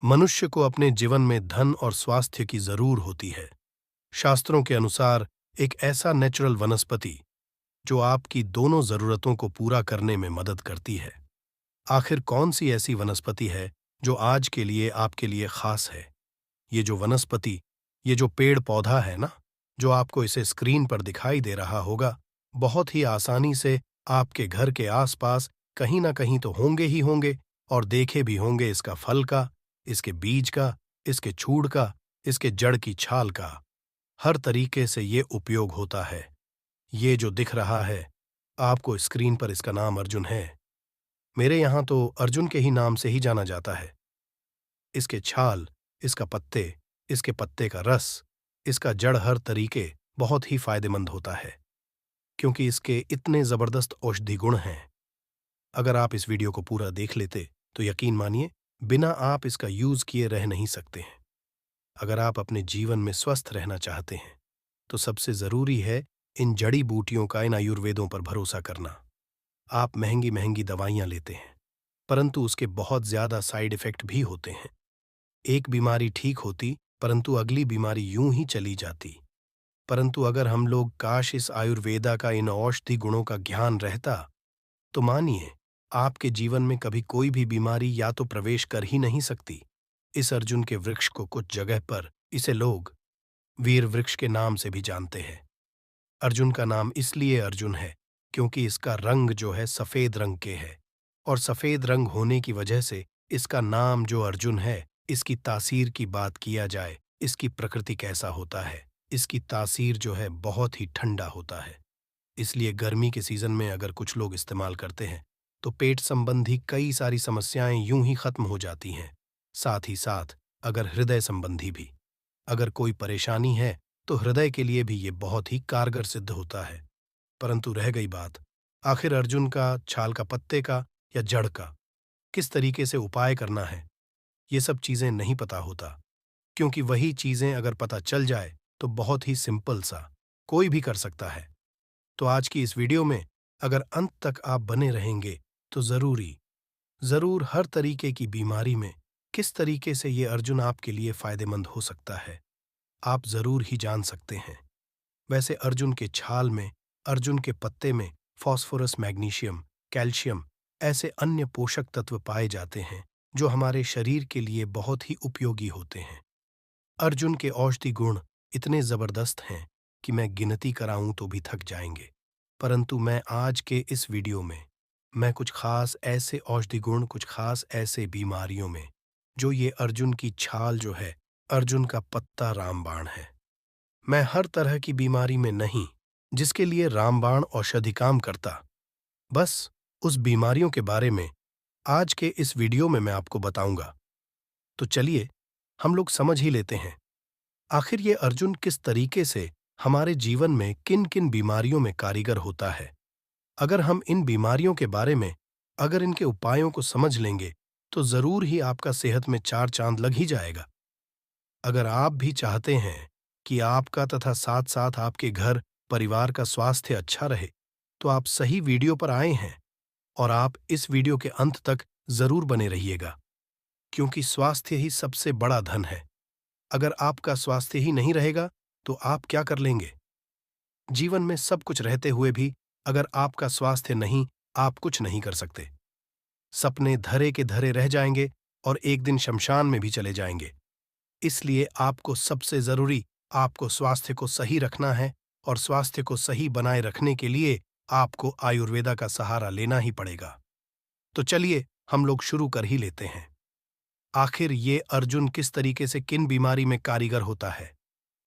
मनुष्य को अपने जीवन में धन और स्वास्थ्य की जरूर होती है। शास्त्रों के अनुसार एक ऐसा नेचुरल वनस्पति जो आपकी दोनों जरूरतों को पूरा करने में मदद करती है। आखिर कौन सी ऐसी वनस्पति है जो आज के लिए आपके लिए खास है? ये जो वनस्पति, ये जो पेड़ पौधा है ना, जो आपको इसे स्क्रीन पर दिखाई दे रहा होगा, बहुत ही आसानी से आपके घर के आसपास कहीं ना कहीं तो होंगे ही होंगे, और देखे भी होंगे इसका फल का, इसके बीज का, इसके छूड़ का, इसके जड़ की छाल का। हर तरीके से ये उपयोग होता है। ये जो दिख रहा है आपको स्क्रीन पर, इसका नाम अर्जुन है। मेरे यहाँ तो अर्जुन के ही नाम से ही जाना जाता है। इसके छाल, इसका पत्ते, इसके पत्ते का रस, इसका जड़, हर तरीके बहुत ही फायदेमंद होता है, क्योंकि इसके इतने जबरदस्त औषधि गुण हैं। अगर आप इस वीडियो को पूरा देख लेते तो यकीन मानिए, बिना आप इसका यूज किए रह नहीं सकते हैं। अगर आप अपने जीवन में स्वस्थ रहना चाहते हैं तो सबसे जरूरी है इन जड़ी बूटियों का, इन आयुर्वेदों पर भरोसा करना। आप महंगी महंगी दवाइयां लेते हैं, परंतु उसके बहुत ज्यादा साइड इफेक्ट भी होते हैं। एक बीमारी ठीक होती, परंतु अगली बीमारी यूं ही चली जाती। परंतु अगर हम लोग काश इस आयुर्वेदा का, इन औषधि गुणों का ज्ञान रहता, तो मानिए आपके जीवन में कभी कोई भी बीमारी या तो प्रवेश कर ही नहीं सकती। इस अर्जुन के वृक्ष को कुछ जगह पर इसे लोग वीर वृक्ष के नाम से भी जानते हैं। अर्जुन का नाम इसलिए अर्जुन है क्योंकि इसका रंग जो है सफेद रंग के है, और सफेद रंग होने की वजह से इसका नाम जो अर्जुन है। इसकी तासीर की बात किया जाए, इसकी प्रकृति कैसा होता है, इसकी तासीर जो है बहुत ही ठंडा होता है। इसलिए गर्मी के सीजन में अगर कुछ लोग इस्तेमाल करते हैं तो पेट संबंधी कई सारी समस्याएं यूं ही खत्म हो जाती हैं। साथ ही साथ अगर हृदय संबंधी भी अगर कोई परेशानी है तो हृदय के लिए भी ये बहुत ही कारगर सिद्ध होता है। परंतु रह गई बात आखिर अर्जुन का छाल का, पत्ते का या जड़ का किस तरीके से उपाय करना है, ये सब चीजें नहीं पता होता। क्योंकि वही चीजें अगर पता चल जाए तो बहुत ही सिंपल सा कोई भी कर सकता है। तो आज की इस वीडियो में अगर अंत तक आप बने रहेंगे तो जरूर हर तरीके की बीमारी में किस तरीके से ये अर्जुन आपके लिए फायदेमंद हो सकता है, आप जरूर ही जान सकते हैं। वैसे अर्जुन के छाल में, अर्जुन के पत्ते में फास्फोरस, मैग्नीशियम, कैल्शियम, ऐसे अन्य पोषक तत्व पाए जाते हैं जो हमारे शरीर के लिए बहुत ही उपयोगी होते हैं। अर्जुन के औषधि गुण इतने जबरदस्त हैं कि मैं गिनती कराऊं तो भी थक जाएंगे। परंतु मैं आज के इस वीडियो में मैं कुछ खास ऐसे औषधि गुण, कुछ खास ऐसे बीमारियों में जो ये अर्जुन की छाल जो है, अर्जुन का पत्ता रामबाण है। मैं हर तरह की बीमारी में नहीं, जिसके लिए रामबाण औषधि काम करता, बस उस बीमारियों के बारे में आज के इस वीडियो में मैं आपको बताऊंगा। तो चलिए हम लोग समझ ही लेते हैं आखिर ये अर्जुन किस तरीके से हमारे जीवन में किन किन बीमारियों में कारीगर होता है। अगर हम इन बीमारियों के बारे में, अगर इनके उपायों को समझ लेंगे तो जरूर ही आपका सेहत में चार चांद लग ही जाएगा। अगर आप भी चाहते हैं कि आपका तथा साथ साथ आपके घर परिवार का स्वास्थ्य अच्छा रहे, तो आप सही वीडियो पर आए हैं, और आप इस वीडियो के अंत तक जरूर बने रहिएगा, क्योंकि स्वास्थ्य ही सबसे बड़ा धन है। अगर आपका स्वास्थ्य ही नहीं रहेगा तो आप क्या कर लेंगे? जीवन में सब कुछ रहते हुए भी अगर आपका स्वास्थ्य नहीं, आप कुछ नहीं कर सकते। सपने धरे के धरे रह जाएंगे और एक दिन शमशान में भी चले जाएंगे। इसलिए आपको सबसे जरूरी, आपको स्वास्थ्य को सही रखना है, और स्वास्थ्य को सही बनाए रखने के लिए आपको आयुर्वेदा का सहारा लेना ही पड़ेगा। तो चलिए हम लोग शुरू कर ही लेते हैं। आखिर ये अर्जुन किस तरीके से किन बीमारी में कारीगर होता है।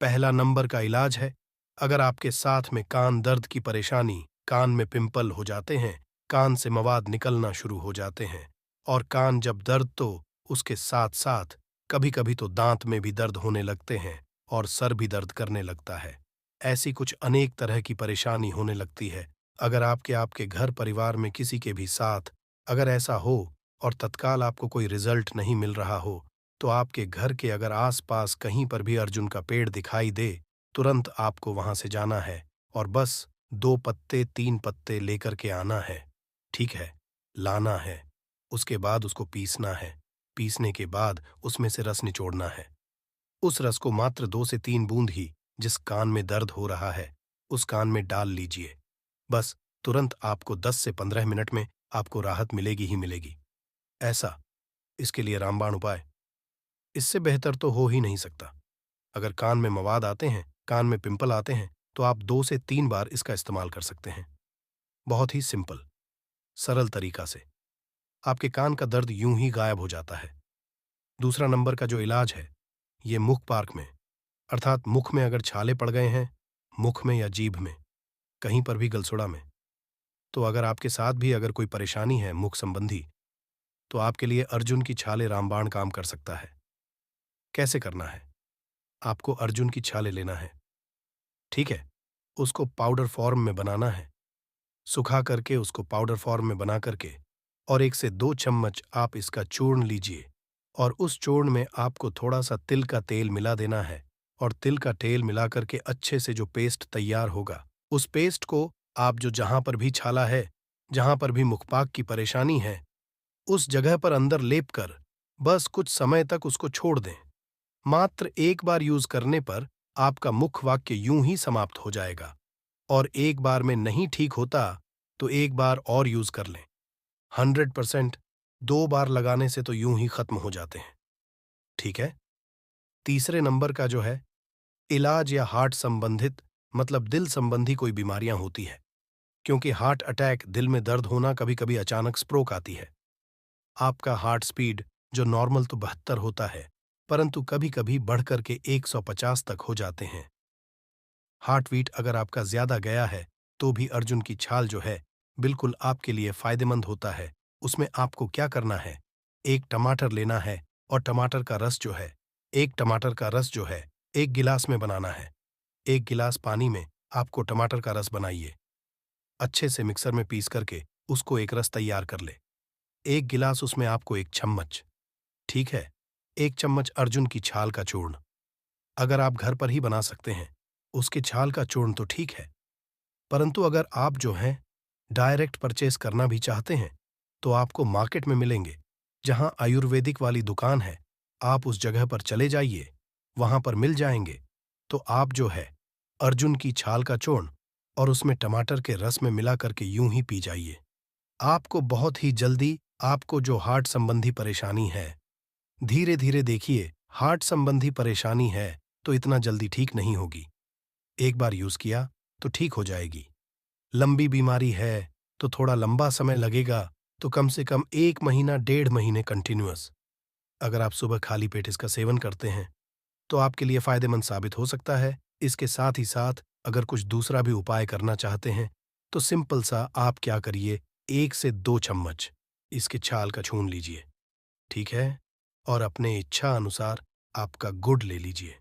पहला नंबर का इलाज है, अगर आपके साथ में कान दर्द की परेशानी, कान में पिंपल हो जाते हैं, कान से मवाद निकलना शुरू हो जाते हैं, और कान जब दर्द तो उसके साथ साथ कभी कभी तो दांत में भी दर्द होने लगते हैं और सर भी दर्द करने लगता है। ऐसी कुछ अनेक तरह की परेशानी होने लगती है। अगर आपके घर परिवार में किसी के भी साथ अगर ऐसा हो और तत्काल आपको कोई रिजल्ट नहीं मिल रहा हो, तो आपके घर के अगर आसपास कहीं पर भी अर्जुन का पेड़ दिखाई दे, तुरंत आपको वहां से जाना है और बस 2 पत्ते 3 पत्ते लेकर के आना है। ठीक है, लाना है। उसके बाद उसको पीसना है। पीसने के बाद उसमें से रस निचोड़ना है। उस रस को मात्र 2 से 3 बूंद ही जिस कान में दर्द हो रहा है उस कान में डाल लीजिए। बस तुरंत आपको 10 से 15 मिनट में आपको राहत मिलेगी ही मिलेगी। ऐसा इसके लिए रामबाण उपाय इससे बेहतर तो हो ही नहीं सकता। अगर कान में मवाद आते हैं, कान में पिंपल आते हैं, तो आप 2 से 3 बार इसका इस्तेमाल कर सकते हैं। बहुत ही सिंपल, सरल तरीका से आपके कान का दर्द यूं ही गायब हो जाता है। दूसरा नंबर का जो इलाज है, ये मुख पार्क में, अर्थात मुख में अगर छाले पड़ गए हैं, मुख में या जीभ में, कहीं पर भी गलसुड़ा में, तो अगर आपके साथ भी अगर कोई परेशानी है मुख संबंधी, तो आपके लिए अर्जुन की छाले रामबाण काम कर सकता है। कैसे करना है? आपको अर्जुन की छाले लेना है, ठीक है? उसको पाउडर फॉर्म में बनाना है, सुखा करके उसको पाउडर फॉर्म में बना करके और 1 से 2 चम्मच आप इसका चूर्ण लीजिए और उस चूर्ण में आपको थोड़ा सा तिल का तेल मिला देना है और तिल का तेल मिला करके अच्छे से जो पेस्ट तैयार होगा, उस पेस्ट को आप जो जहां पर भी छाला है, जहां पर भी मुखपाक की परेशानी है, उस जगह पर अंदर लेप कर बस कुछ समय तक उसको छोड़ दें। मात्र एक बार यूज करने पर आपका मुख वाक्य यूं ही समाप्त हो जाएगा और एक बार में नहीं ठीक होता तो एक बार और यूज कर लें। 100% 2 बार लगाने से तो यूं ही खत्म हो जाते हैं, ठीक है? तीसरे नंबर का जो है इलाज या हार्ट संबंधित मतलब दिल संबंधी कोई बीमारियां होती है, क्योंकि हार्ट अटैक, दिल में दर्द होना, कभी कभी अचानक स्ट्रोक आती है। आपका हार्ट स्पीड जो नॉर्मल तो 72 होता है, परंतु कभी कभी बढ़कर के 150 तक हो जाते हैं। हार्ट बीट अगर आपका ज्यादा गया है तो भी अर्जुन की छाल जो है बिल्कुल आपके लिए फायदेमंद होता है। उसमें आपको क्या करना है, एक टमाटर लेना है और टमाटर का रस जो है, एक टमाटर का रस जो है 1 गिलास में बनाना है। 1 गिलास पानी में आपको टमाटर का रस बनाइए, अच्छे से मिक्सर में पीस करके उसको एक रस तैयार कर ले। 1 गिलास उसमें आपको 1 चम्मच, ठीक है, 1 चम्मच अर्जुन की छाल का चूर्ण, अगर आप घर पर ही बना सकते हैं उसके छाल का चूर्ण तो ठीक है, परंतु अगर आप जो हैं डायरेक्ट परचेस करना भी चाहते हैं तो आपको मार्केट में मिलेंगे। जहां आयुर्वेदिक वाली दुकान है आप उस जगह पर चले जाइए, वहां पर मिल जाएंगे। तो आप जो है अर्जुन की छाल का चूर्ण और उसमें टमाटर के रस में मिला करके यूं ही पी जाइए। आपको बहुत ही जल्दी आपको जो हार्ट संबंधी परेशानी है, धीरे धीरे देखिए, हार्ट संबंधी परेशानी है तो इतना जल्दी ठीक नहीं होगी। एक बार यूज किया तो ठीक हो जाएगी। लंबी बीमारी है तो थोड़ा लंबा समय लगेगा, तो कम से कम 1 महीना 1.5 महीने कंटिन्यूअस अगर आप सुबह खाली पेट इसका सेवन करते हैं तो आपके लिए फायदेमंद साबित हो सकता है। इसके साथ ही साथ अगर कुछ दूसरा भी उपाय करना चाहते हैं तो सिंपल सा आप क्या करिए, 1 से 2 चम्मच इसके छाल का छून लीजिए, ठीक है, और अपने इच्छा अनुसार आपका गुड़ ले लीजिए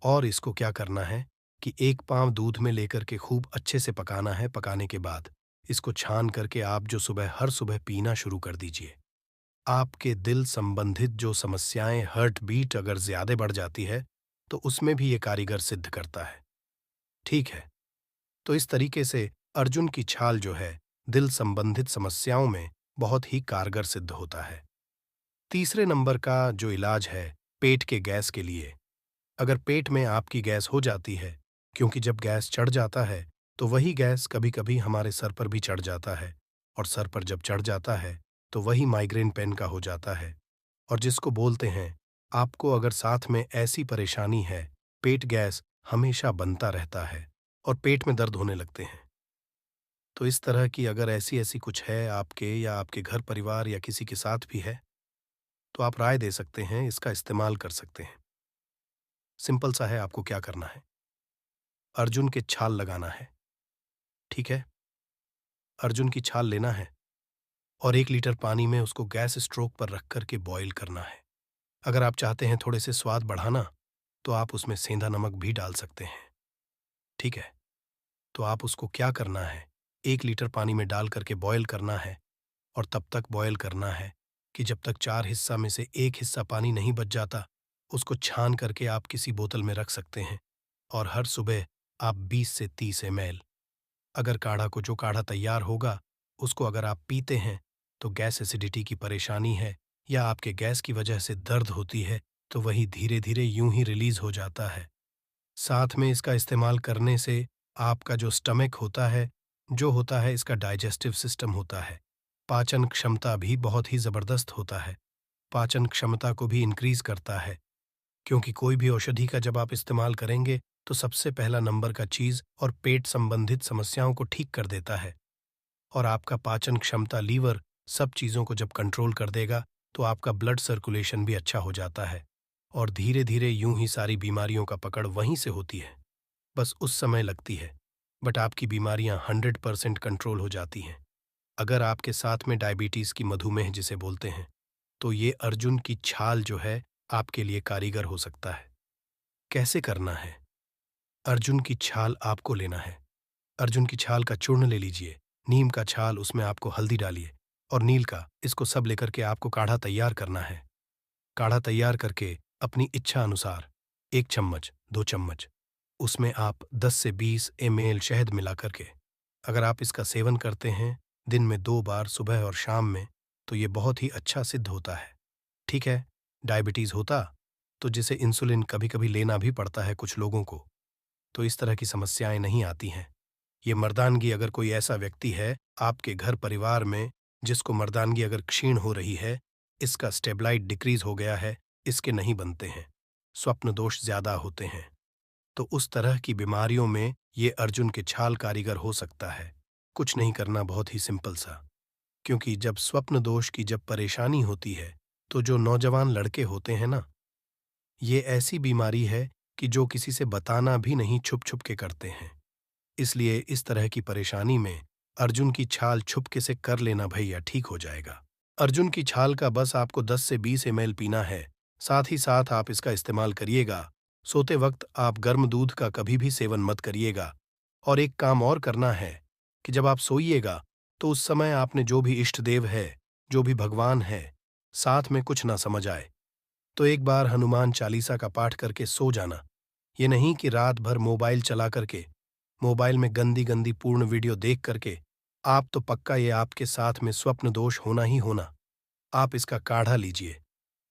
और इसको क्या करना है कि 1 पाव दूध में लेकर के खूब अच्छे से पकाना है। पकाने के बाद इसको छान करके आप जो सुबह हर सुबह पीना शुरू कर दीजिए। आपके दिल संबंधित जो समस्याएं, हार्ट बीट अगर ज्यादा बढ़ जाती है तो उसमें भी ये कारीगर सिद्ध करता है, ठीक है? तो इस तरीके से अर्जुन की छाल जो है दिल संबंधित समस्याओं में बहुत ही कारगर सिद्ध होता है। तीसरे नंबर का जो इलाज है पेट के गैस के लिए, अगर पेट में आपकी गैस हो जाती है, क्योंकि जब गैस चढ़ जाता है तो वही गैस कभी कभी हमारे सर पर भी चढ़ जाता है और सर पर जब चढ़ जाता है तो वही माइग्रेन पेन का हो जाता है और जिसको बोलते हैं, आपको अगर साथ में ऐसी परेशानी है, पेट गैस हमेशा बनता रहता है और पेट में दर्द होने लगते हैं, तो इस तरह की अगर ऐसी ऐसी कुछ है आपके या आपके घर परिवार या किसी के साथ भी है तो आप राय दे सकते हैं, इसका इस्तेमाल कर सकते हैं। सिंपल सा है, आपको क्या करना है, अर्जुन के छाल लगाना है, ठीक है, अर्जुन की छाल लेना है और 1 लीटर पानी में उसको गैस स्ट्रोक पर रख करके बॉईल करना है। अगर आप चाहते हैं थोड़े से स्वाद बढ़ाना तो आप उसमें सेंधा नमक भी डाल सकते हैं, ठीक है। तो आप उसको क्या करना है, 1 लीटर पानी में डाल करके बॉईल करना है और तब तक बॉईल करना है कि जब तक 4 हिस्सा में से 1 हिस्सा पानी नहीं बच जाता। उसको छान करके आप किसी बोतल में रख सकते हैं और हर सुबह आप 20 से 30 ml, अगर काढ़ा को जो काढ़ा तैयार होगा उसको अगर आप पीते हैं तो गैस एसिडिटी की परेशानी है या आपके गैस की वजह से दर्द होती है, तो वही धीरे धीरे यूं ही रिलीज हो जाता है। साथ में इसका इस्तेमाल करने से आपका जो स्टमक होता है, जो होता है इसका डाइजेस्टिव सिस्टम होता है, पाचन क्षमता भी बहुत ही ज़बरदस्त होता है। पाचन क्षमता को भी इंक्रीज करता है, क्योंकि कोई भी औषधि का जब आप इस्तेमाल करेंगे तो सबसे पहला नंबर का चीज़ और पेट संबंधित समस्याओं को ठीक कर देता है। और आपका पाचन क्षमता, लीवर, सब चीज़ों को जब कंट्रोल कर देगा तो आपका ब्लड सर्कुलेशन भी अच्छा हो जाता है। और धीरे धीरे यूं ही सारी बीमारियों का पकड़ वहीं से होती है। बस उस समय लगती है, बट आपकी बीमारियां 100% कंट्रोल हो जाती हैं। अगर आपके साथ में डायबिटीज़ की, मधुमेह जिसे बोलते हैं, तो ये अर्जुन की छाल जो है आपके लिए कारीगर हो सकता है। कैसे करना है? अर्जुन की छाल आपको लेना है। अर्जुन की छाल का चूर्ण ले लीजिए, नीम का छाल, उसमें आपको हल्दी डालिए और नील का, इसको सब लेकर के आपको काढ़ा तैयार करना है। काढ़ा तैयार करके अपनी इच्छा अनुसार 1 चम्मच, 2 चम्मच, उसमें आप 10 से 20 ml शहद मिला करके, अगर आप इसका सेवन करते हैं दिन में 2 बार, सुबह और शाम में, तो ये बहुत ही अच्छा सिद्ध होता है। ठीक है, डायबिटीज़ होता तो जिसे इंसुलिन कभी-कभी लेना भी पड़ता है कुछ लोगों को, तो इस तरह की समस्याएं नहीं आती हैं। ये मर्दानगी, अगर कोई ऐसा व्यक्ति है आपके घर परिवार में जिसको मर्दानगी अगर क्षीण हो रही है, इसका स्टेबलाइट डिक्रीज हो गया है, इसके नहीं बनते हैं, स्वप्न दोष ज्यादा होते हैं, तो उस तरह की बीमारियों में ये अर्जुन के छाल कारीगर हो सकता है। कुछ नहीं करना, बहुत ही सिंपल सा। क्योंकि जब स्वप्न दोष की जब परेशानी होती है, तो जो नौजवान लड़के होते हैं ना, ये ऐसी बीमारी है कि जो किसी से बताना भी नहीं, छुप छुप के करते हैं। इसलिए इस तरह की परेशानी में अर्जुन की छाल छुपके से कर लेना भैया, ठीक हो जाएगा। अर्जुन की छाल का बस आपको 10 से 20 ml पीना है। साथ ही साथ आप इसका इस्तेमाल करिएगा। सोते वक्त आप गर्म दूध का कभी भी सेवन मत करिएगा। और एक काम और करना है कि जब आप सोइएगा तो उस समय आपने जो भी इष्ट देव है, जो भी भगवान है, साथ में कुछ ना समझ आए तो एक बार हनुमान चालीसा का पाठ करके सो जाना। ये नहीं कि रात भर मोबाइल चला करके, मोबाइल में गंदी गंदी पूर्ण वीडियो देख करके, आप तो पक्का ये आपके साथ में स्वप्न दोष होना ही होना। आप इसका काढ़ा लीजिए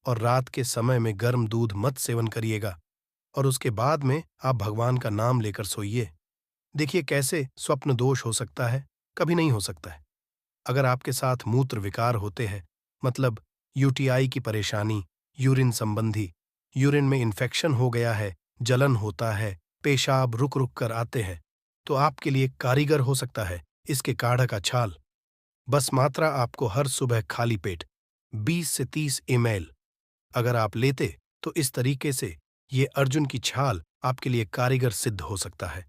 और रात के समय में गर्म दूध मत सेवन करिएगा, और उसके बाद में आप भगवान का नाम लेकर सोइए। देखिए कैसे स्वप्न दोष हो सकता है, कभी नहीं हो सकता है। अगर आपके साथ मूत्र विकार होते हैं, मतलब यूटीआई की परेशानी, यूरिन संबंधी, यूरिन में इन्फेक्शन हो गया है, जलन होता है, पेशाब रुक रुक कर आते हैं, तो आपके लिए कारीगर हो सकता है इसके काढ़ा का छाल। बस मात्रा आपको हर सुबह खाली पेट 20 से 30 ml अगर आप लेते, तो इस तरीके से ये अर्जुन की छाल आपके लिए कारीगर सिद्ध हो सकता है।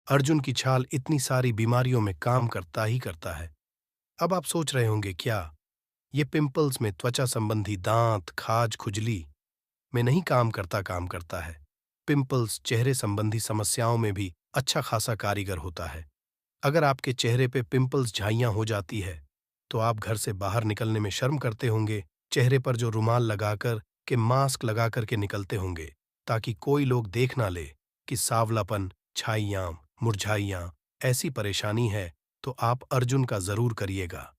अर्जुन की छाल इतनी सारी बीमारियों में काम करता ही करता है। अब आप सोच रहे होंगे, क्या ये पिंपल्स में, त्वचा संबंधी, दांत, खाज, खुजली में नहीं काम करता? काम करता है। पिंपल्स, चेहरे संबंधी समस्याओं में भी अच्छा खासा कारीगर होता है। अगर आपके चेहरे पे पिंपल्स, झाइयां हो जाती है, तो आप घर से बाहर निकलने में शर्म करते होंगे, चेहरे पर जो रुमाल लगाकर के, मास्क लगा करके निकलते होंगे, ताकि कोई लोग देख ना ले कि सांवलापन, छाइयां, मुरझाइयां, ऐसी परेशानी है, तो आप अर्जुन का जरूर करिएगा।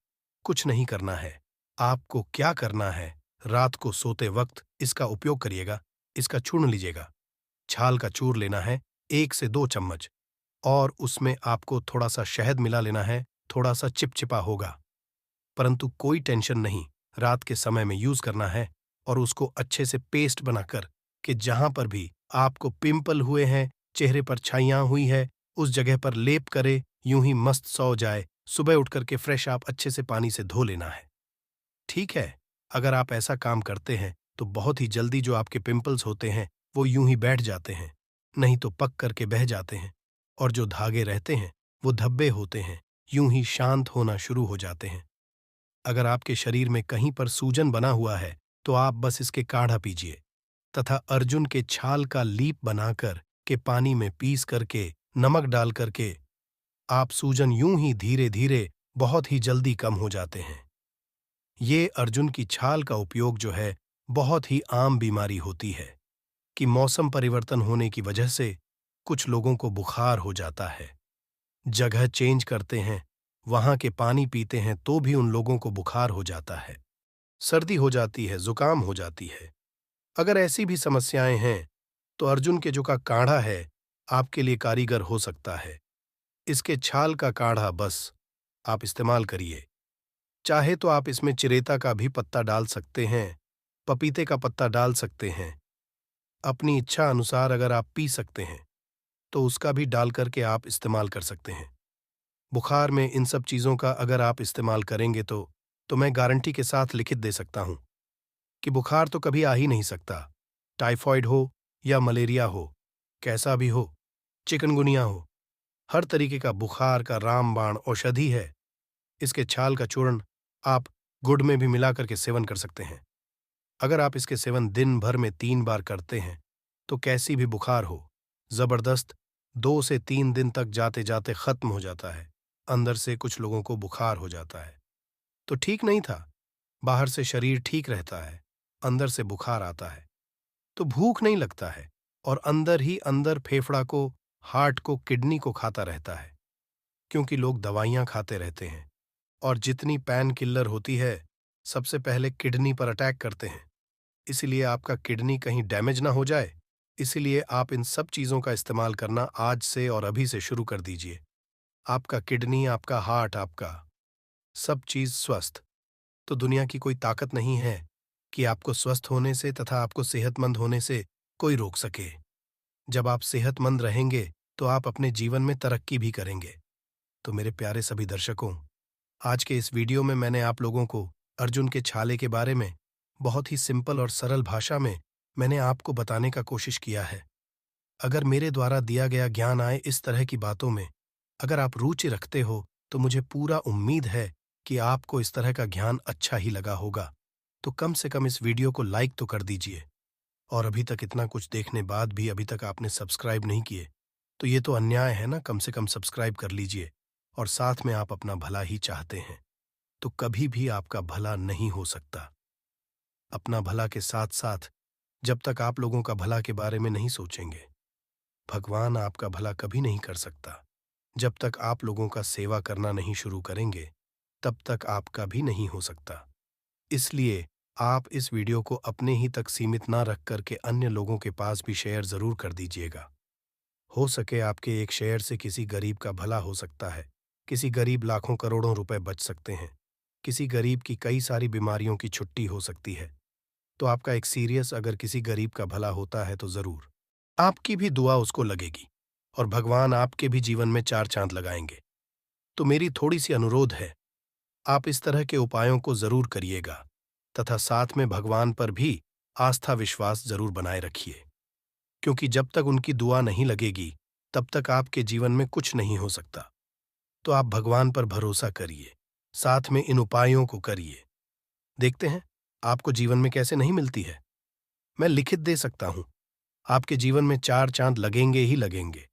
कुछ नहीं करना है, आपको क्या करना है, रात को सोते वक्त इसका उपयोग करिएगा। इसका चूर्ण लीजिएगा, छाल का चूर लेना है 1 से 2 चम्मच, और उसमें आपको थोड़ा सा शहद मिला लेना है। थोड़ा सा चिपचिपा होगा, परंतु कोई टेंशन नहीं, रात के समय में यूज करना है। और उसको अच्छे से पेस्ट बनाकर कि जहां पर भी आपको पिंपल हुए हैं, चेहरे पर छाइयां हुई है, उस जगह पर लेप करे, यूं ही मस्त सो जाए। सुबह उठ करके फ्रेश आप अच्छे से पानी से धो लेना है। ठीक है, अगर आप ऐसा काम करते हैं तो बहुत ही जल्दी जो आपके पिंपल्स होते हैं वो यूं ही बैठ जाते हैं, नहीं तो पक करके बह जाते हैं, और जो धागे रहते हैं वो धब्बे होते हैं, यूं ही शांत होना शुरू हो जाते हैं। अगर आपके शरीर में कहीं पर सूजन बना हुआ है तो आप बस इसके काढ़ा पीजिए, तथा अर्जुन के छाल का लीप बनाकर के पानी में पीस करके, नमक डाल करके, आप सूजन यूं ही धीरे धीरे बहुत ही जल्दी कम हो जाते हैं। ये अर्जुन की छाल का उपयोग जो है, बहुत ही आम बीमारी होती है कि मौसम परिवर्तन होने की वजह से कुछ लोगों को बुखार हो जाता है, जगह चेंज करते हैं, वहां के पानी पीते हैं तो भी उन लोगों को बुखार हो जाता है। सर्दी हो जाती है, जुकाम हो जाती है। अगर ऐसी भी समस्याएं हैं, तो अर्जुन केजो का काढ़ा है, आपके लिए कारीगर हो सकता है। इसके छाल का काढ़ा बस आप इस्तेमाल करिए। चाहे तो आप इसमें चिरेता का भी पत्ता डाल सकते हैं, पपीते का पत्ता डाल सकते हैं। अपनी इच्छा अनुसार अगर आप पी सकते हैं, तो उसका भी डाल करके आप इस्तेमाल कर सकते हैं। बुखार में इन सब चीज़ों का अगर आप इस्तेमाल करेंगे तो मैं गारंटी के साथ लिखित दे सकता हूं कि बुखार तो कभी आ ही नहीं सकता। टाइफॉइड हो या मलेरिया हो, कैसा भी हो, चिकनगुनिया हो, हर तरीके का बुखार का रामबाण औषधि है। इसके छाल का चूर्ण आप गुड़ में भी मिला करके सेवन कर सकते हैं। अगर आप इसके सेवन दिन भर में 3 बार करते हैं, तो कैसी भी बुखार हो, जबरदस्त 2 से 3 दिन तक जाते जाते खत्म हो जाता है। अंदर से कुछ लोगों को बुखार हो जाता है, तो ठीक नहीं था। बाहर से शरीर ठीक रहता है, अंदर से बुखार आता है, तो भूख नहीं लगता है और अंदर ही अंदर फेफड़ा को, हार्ट को, किडनी को खाता रहता है। क्योंकि लोग दवाइयां खाते रहते हैं और जितनी पैन किलर होती है, सबसे पहले किडनी पर अटैक करते हैं। इसीलिए आपका किडनी कहीं डैमेज ना हो जाए, इसीलिए आप इन सब चीज़ों का इस्तेमाल करना आज से और अभी से शुरू कर दीजिए। आपका किडनी, आपका हार्ट, आपका सब चीज़ स्वस्थ, तो दुनिया की कोई ताकत नहीं है कि आपको स्वस्थ होने से तथा आपको सेहतमंद होने से कोई रोक सके। जब आप सेहतमंद रहेंगे, तो आप अपने जीवन में तरक्की भी करेंगे। तो मेरे प्यारे सभी दर्शकों, आज के इस वीडियो में मैंने आप लोगों को अर्जुन के छाले के बारे में बहुत ही सिंपल और सरल भाषा में मैंने आपको बताने का कोशिश किया है। अगर मेरे द्वारा दिया गया ज्ञान आए इस तरह की बातों में अगर आप रुचि रखते हो, तो मुझे पूरा उम्मीद है कि आपको इस तरह का ज्ञान अच्छा ही लगा होगा। तो कम से कम इस वीडियो को लाइक तो कर दीजिए। और अभी तक इतना कुछ देखने बाद भी अभी तक आपने सब्सक्राइब नहीं किए, तो ये तो अन्याय है ना। कम से कम सब्सक्राइब कर लीजिए। और साथ में आप अपना भला ही चाहते हैं, तो कभी भी आपका भला नहीं हो सकता। अपना भला के साथ साथ जब तक आप लोगों का भला के बारे में नहीं सोचेंगे, भगवान आपका भला कभी नहीं कर सकता। जब तक आप लोगों का सेवा करना नहीं शुरू करेंगे, तब तक आपका भी नहीं हो सकता। इसलिए आप इस वीडियो को अपने ही तक सीमित ना रख करके अन्य लोगों के पास भी शेयर जरूर कर दीजिएगा। हो सके आपके एक शेयर से किसी गरीब का भला हो सकता है, किसी गरीब लाखों करोड़ों रुपए बच सकते हैं, किसी गरीब की कई सारी बीमारियों की छुट्टी हो सकती है। तो आपका एक सीरियस अगर किसी गरीब का भला होता है, तो जरूर आपकी भी दुआ उसको लगेगी और भगवान आपके भी जीवन में 4 चांद लगाएंगे। तो मेरी थोड़ी सी अनुरोध है, आप इस तरह के उपायों को जरूर करिएगा तथा साथ में भगवान पर भी आस्था विश्वास जरूर बनाए रखिए। क्योंकि जब तक उनकी दुआ नहीं लगेगी, तब तक आपके जीवन में कुछ नहीं हो सकता। तो आप भगवान पर भरोसा करिए, साथ में इन उपायों को करिए। देखते हैं आपको जीवन में कैसे नहीं मिलती है। मैं लिखित दे सकता हूं, आपके जीवन में 4 चांद लगेंगे ही लगेंगे।